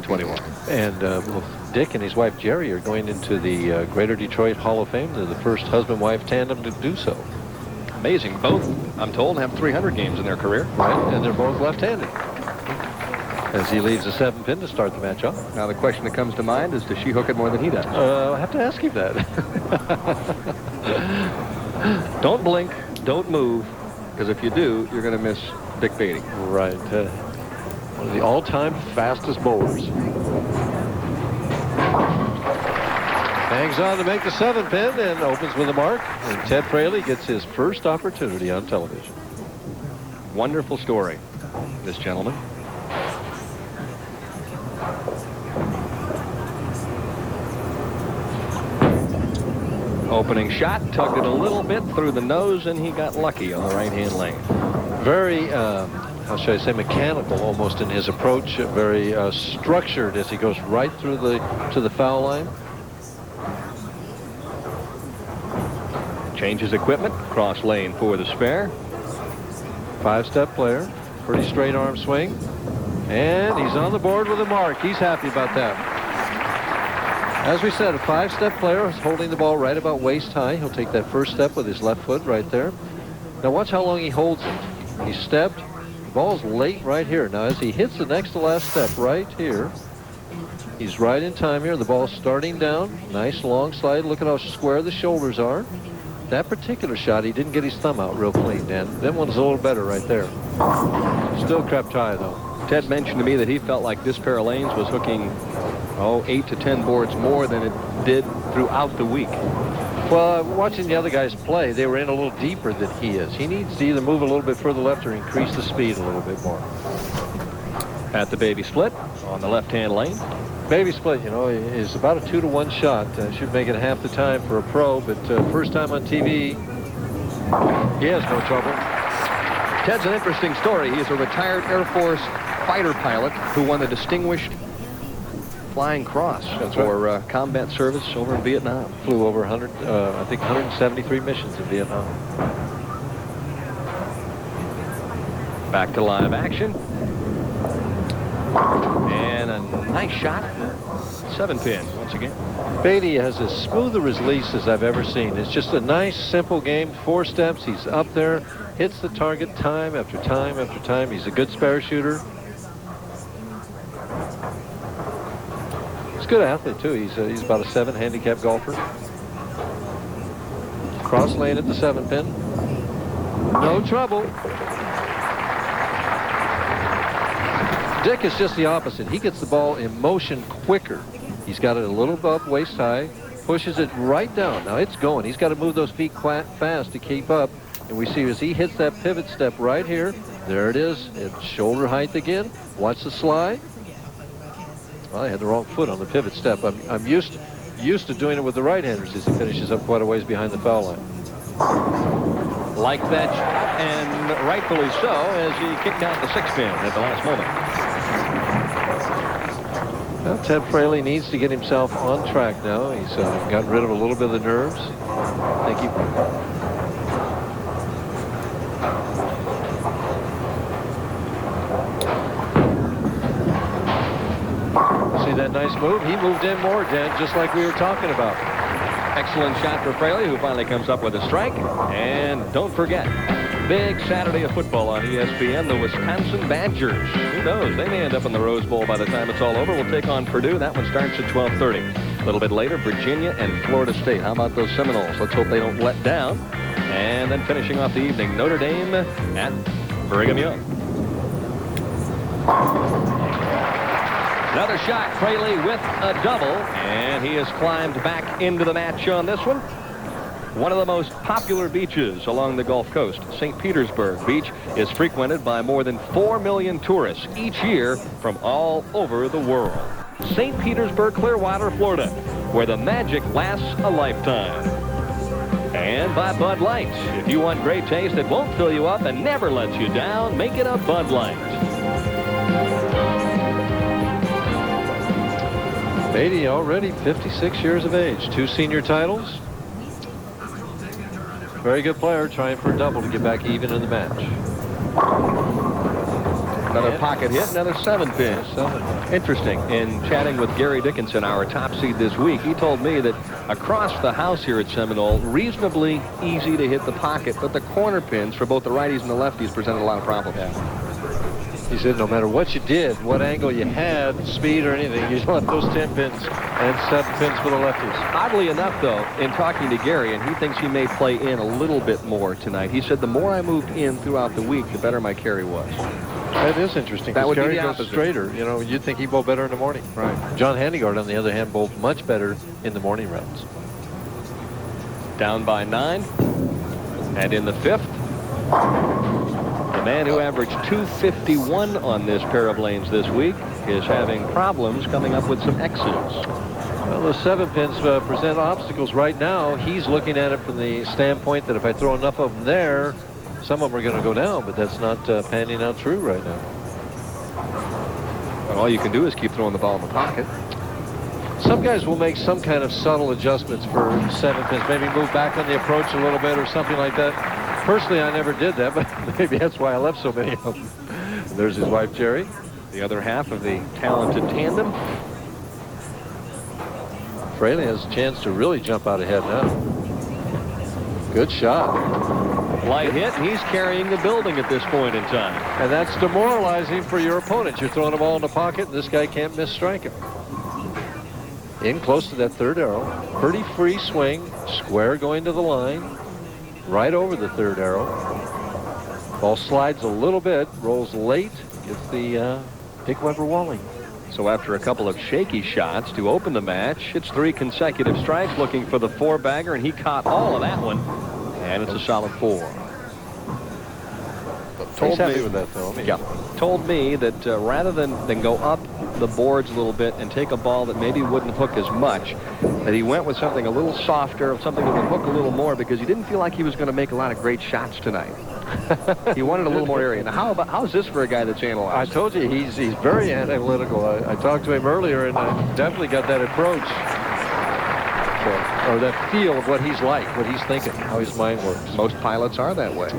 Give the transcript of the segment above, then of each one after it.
2021. And Dick and his wife Jerry are going into the Greater Detroit Hall of Fame. They're the first husband-wife tandem to do so. Amazing. Both, I'm told, have 300 games in their career. Right, and they're both left-handed. As he leaves the 7-pin to start the match off. Now the question that comes to mind is, does she hook it more than he does? I'll have to ask him that. Don't blink, don't move, because if you do, you're going to miss Dick Beattie. Right. One of the all-time fastest bowlers. Hangs on to make the 7-pin and opens with a mark. And Ted Fraley gets his first opportunity on television. Wonderful story, this gentleman. Opening shot, tugged it a little bit through the nose, and he got lucky on the right-hand lane. Very, how should I say, mechanical almost in his approach. Very structured as he goes right through to the foul line. Changes equipment, cross lane for the spare. 5-step player, pretty straight arm swing. And he's on the board with a mark. He's happy about that. As we said, a 5-step player is holding the ball right about waist high. He'll take that first step with his left foot right there. Now watch how long he holds it. He stepped. The ball's late right here. Now as he hits the next to last step right here, he's right in time here. The ball's starting down. Nice long slide. Look at how square the shoulders are. That particular shot, he didn't get his thumb out real clean, Dan. That one's a little better right there. Still crept high, though. Ted mentioned to me that he felt like this pair of lanes was hooking 8 to 10 boards more than it did throughout the week. Well, watching the other guys play, they were in a little deeper than he is. He needs to either move a little bit further left or increase the speed a little bit more. At the baby split on the left-hand lane. Baby split, you know, is about a 2-to-1 shot. Should make it half the time for a pro, but first time on TV, he has no trouble. Ted's an interesting story. He's a retired Air Force fighter pilot who won the Distinguished Flying Cross for combat service over in Vietnam. Flew over 173 missions in Vietnam. Back to live action. And a nice shot. 7-pin once again. Beattie has as smooth a release as I've ever seen. It's just a nice, simple game. 4 steps. He's up there, hits the target time after time after time. He's a good spare shooter. He's a good athlete, too. He's about a 7 handicap golfer. Cross lane at the 7-pin. No trouble. Dick is just the opposite. He gets the ball in motion quicker. He's got it a little above waist high, pushes it right down. Now it's going. He's got to move those feet fast to keep up. And we see as he hits that pivot step right here, there it is. It's shoulder height again. Watch the slide. Well, I had the wrong foot on the pivot step. I'm used to doing it with the right-handers as he finishes up quite a ways behind the foul line. Like that shot, and rightfully so, as he kicked out the 6-pin at the last moment. Well, Ted Fraley needs to get himself on track now. He's gotten rid of a little bit of the nerves. I think see that nice move? He moved in more, Dan, just like we were talking about. Excellent shot for Fraley, who finally comes up with a strike. And don't forget, big Saturday of football on ESPN, the Wisconsin Badgers. Who knows? They may end up in the Rose Bowl by the time it's all over. We'll take on Purdue. That one starts at 12:30. A little bit later, Virginia and Florida State. How about those Seminoles? Let's hope they don't let down. And then finishing off the evening, Notre Dame at Brigham Young. Another shot, Fraley with a double, and he has climbed back into the match on this one. One of the most popular beaches along the Gulf Coast, St. Petersburg Beach, is frequented by more than 4 million tourists each year from all over the world. St. Petersburg Clearwater, Florida, where the magic lasts a lifetime. And by Bud Light. If you want great taste that won't fill you up and never lets you down, make it a Bud Light. Beattie already 56 years of age. 2 senior titles. Very good player, trying for a double to get back even in the match. Another pocket hit, another 7-pin. Interesting. In chatting with Gary Dickinson, our top seed this week, he told me that across the house here at Seminole, reasonably easy to hit the pocket, but the corner pins for both the righties and the lefties presented a lot of problems. He said no matter what you did, what angle you had, speed or anything, you left those 10 pins and 7 pins for the lefties. Oddly enough, though, in talking to Gary, and he thinks he may play in a little bit more tonight, he said the more I moved in throughout the week, the better my carry was. That is interesting. That would Gary be the goes opposite. straighter. You know, you'd think he bowled better in the morning. Right. John Handegaard, on the other hand, bowled much better in the morning rounds. Down by 9. And in the 5th, the man who averaged 251 on this pair of lanes this week is having problems coming up with some X's. Well, the 7 pins present obstacles right now. He's looking at it from the standpoint that if I throw enough of them there, some of them are going to go down, but that's not panning out true right now. And all you can do is keep throwing the ball in the pocket. Some guys will make some kind of subtle adjustments for 7 pins, maybe move back on the approach a little bit or something like that. Personally, I never did that, but maybe that's why I left so many of them. There's his wife, Jerry. The other half of the talented tandem. Fraley has a chance to really jump out ahead now. Good shot. Light hit, and he's carrying the building at this point in time. And that's demoralizing for your opponent. You're throwing the ball in the pocket, and this guy can't miss strike him. In close to that 3rd arrow. Pretty free swing. Square going to the line. Right over the 3rd arrow. Ball slides a little bit. Rolls late. Gets the Dick Weber Walling. So after a couple of shaky shots to open the match, it's 3 consecutive strikes looking for the 4-bagger, and he caught all of that one. And it's a solid 4. He's happy with that, though. I mean, Yeah. Told me that rather than go up the boards a little bit and take a ball that maybe wouldn't hook as much, that he went with something a little softer, something that would hook a little more, because he didn't feel like he was going to make a lot of great shots tonight. He wanted a little more area. Now, how's this for a guy that's analyzed? I told you, he's very analytical. I talked to him earlier, and I definitely got that approach. Or that feel of what he's like, what he's thinking, how his mind works. Most pilots are that way.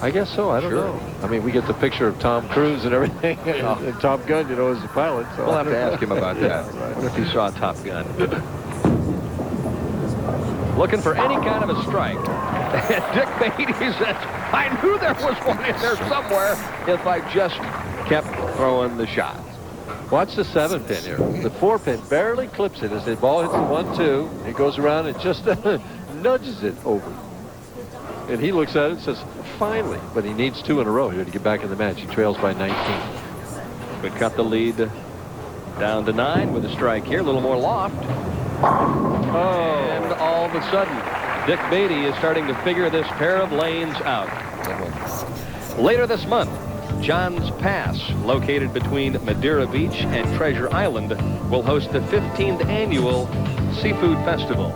I guess so. I don't know. I mean, we get the picture of Tom Cruise and everything, and Top Gun, you know, as a pilot. So We'll have to ask him about that. Right. What if he saw Top Gun? Looking for any kind of a strike. Dick Beattie says, I knew there was one in there somewhere if I just kept throwing the shots. Watch the 7-pin here. The 4-pin barely clips it as the ball hits the 1-2. It goes around and just nudges it over. And he looks at it and says, finally. But he needs 2 in a row here to get back in the match. He trails by 19. But cut the lead down to 9 with a strike here. A little more loft. And all of a sudden, Dick Beattie is starting to figure this pair of lanes out. Later this month, John's Pass, located between Madeira Beach and Treasure Island, will host the 15th annual Seafood Festival.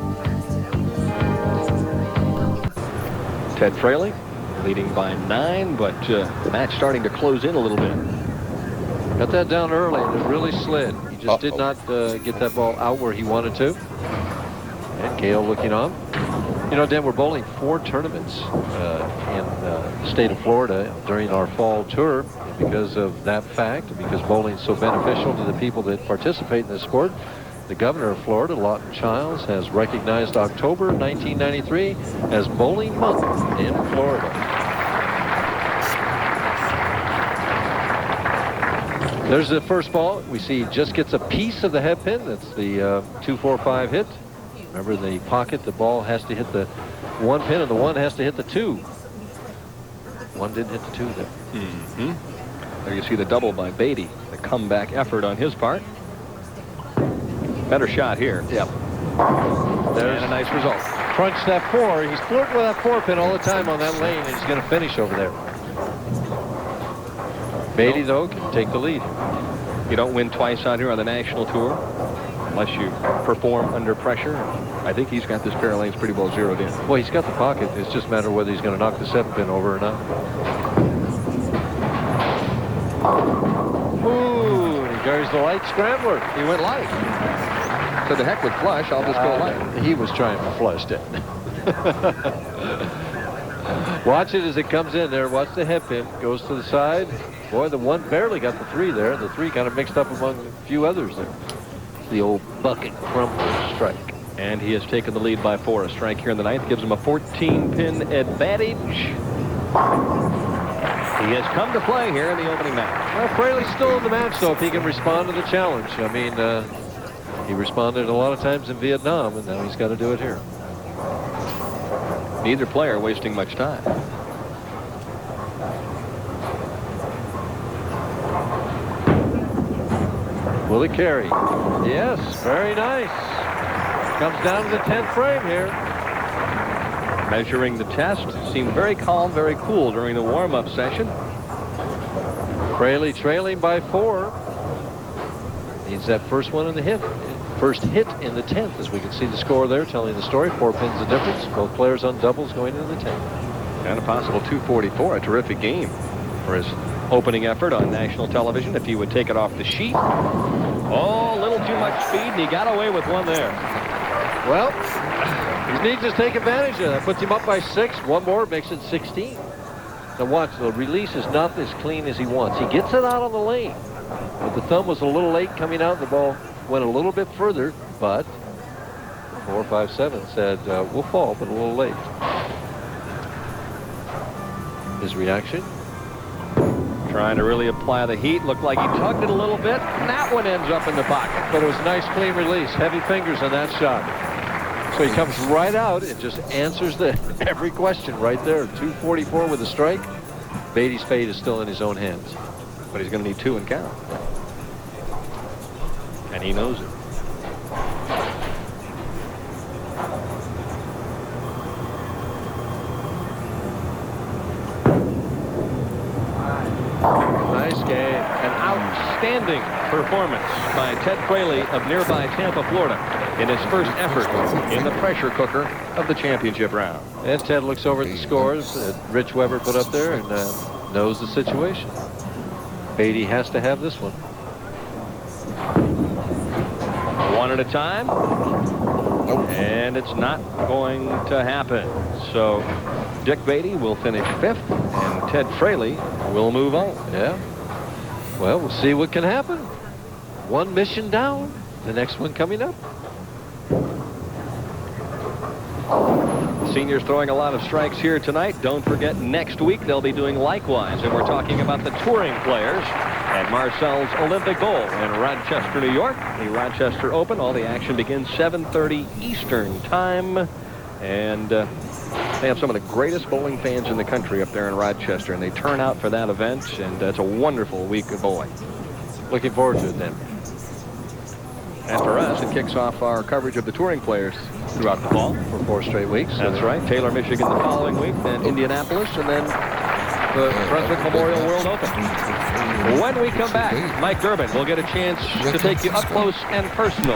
Ted Fraley leading by 9, but the match starting to close in a little bit. Got that down early, and it really slid. He just did not get that ball out where he wanted to. And Gale looking on. You know, Dan, we're bowling 4 tournaments in the state of Florida during our fall tour. And because of that fact, and because bowling is so beneficial to the people that participate in this sport, the governor of Florida, Lawton Chiles, has recognized October 1993 as Bowling Month in Florida. There's the first ball. We see he just gets a piece of the head pin. That's the 2-4-5 hit. Remember, the pocket, the ball has to hit the 1 pin, and the 1 has to hit the 2. 1 didn't hit the 2 there. There you see the double by Beattie. The comeback effort on his part. Better shot here. Yep. There's a nice result. Crunch that 4. He's flirting with that 4 pin all the time on that lane, and he's going to finish over there. Beattie, though, can take the lead. You don't win twice out here on the national tour unless you perform under pressure. I think he's got this pair of lanes pretty well zeroed in. Well, he's got the pocket. It's just a matter of whether he's going to knock the 7-pin over or not. Ooh, he carries the light scrambler. He went light. So the heck with flush, I'll just go light. He was trying to flush it. Watch it as it comes in there. Watch the head pin. Goes to the side. Boy, the one barely got the 3 there. The 3 kind of mixed up among a few others there. The old bucket crumble strike. And he has taken the lead by 4. A strike here in the 9th gives him a 14-pin advantage. He has come to play here in the opening match. Well, Fraley's still in the match, though, if he can respond to the challenge. I mean, he responded a lot of times in Vietnam, and now he's got to do it here. Neither player wasting much time. Will it carry? Yes, very nice. Comes down to the 10th frame here. Measuring the test, seemed very calm, very cool during the warm-up session. Fraley trailing by 4. Needs that first one in the hit. First hit in the 10th, as we can see the score there, telling the story. 4 pins the difference. Both players on doubles going into the 10th. And a possible 244, a terrific game for his opening effort on national television if he would take it off the sheet. Oh, a little too much speed, and he got away with one there. Well, he needs to take advantage of that. Puts him up by 6. One more makes it 16. Now watch, the release is not as clean as he wants. He gets it out on the lane. But the thumb was a little late coming out. The ball went a little bit further, but 4-5-7 said, we'll fall, but a little late. His reaction? Trying to really apply the heat. Looked like he tugged it a little bit, and that one ends up in the pocket. But it was a nice, clean release. Heavy fingers on that shot. So he comes right out and just answers every question right there. 244 with a strike. Beattie's fate is still in his own hands. But he's going to need 2 and count. And he knows it. Nice game. An outstanding performance by Ted Fraley of nearby Tampa, Florida, in his first effort in the pressure cooker of the championship round. And Ted looks over at the scores that Rich Weber put up there and knows the situation. Beattie has to have this one. One at a time. And it's not going to happen. So Dick Beattie will finish 5th, and Ted Fraley will move on. Yeah. Well, we'll see what can happen. One mission down. The next one coming up. Seniors throwing a lot of strikes here tonight. Don't forget, next week they'll be doing likewise. And we're talking about the touring players at Marcel's Olympic Bowl in Rochester, New York. The Rochester Open. All the action begins 7:30 Eastern time. And they have some of the greatest bowling fans in the country up there in Rochester. And they turn out for that event. And it's a wonderful week of bowling. Looking forward to it then. And for us, it kicks off our coverage of the touring players throughout the fall. For 4 straight weeks. That's right. Taylor, Michigan the following week, then Indianapolis, and then the Brunswick Memorial World Open. When we come back, Mike Durbin will get a chance to take you up close and personal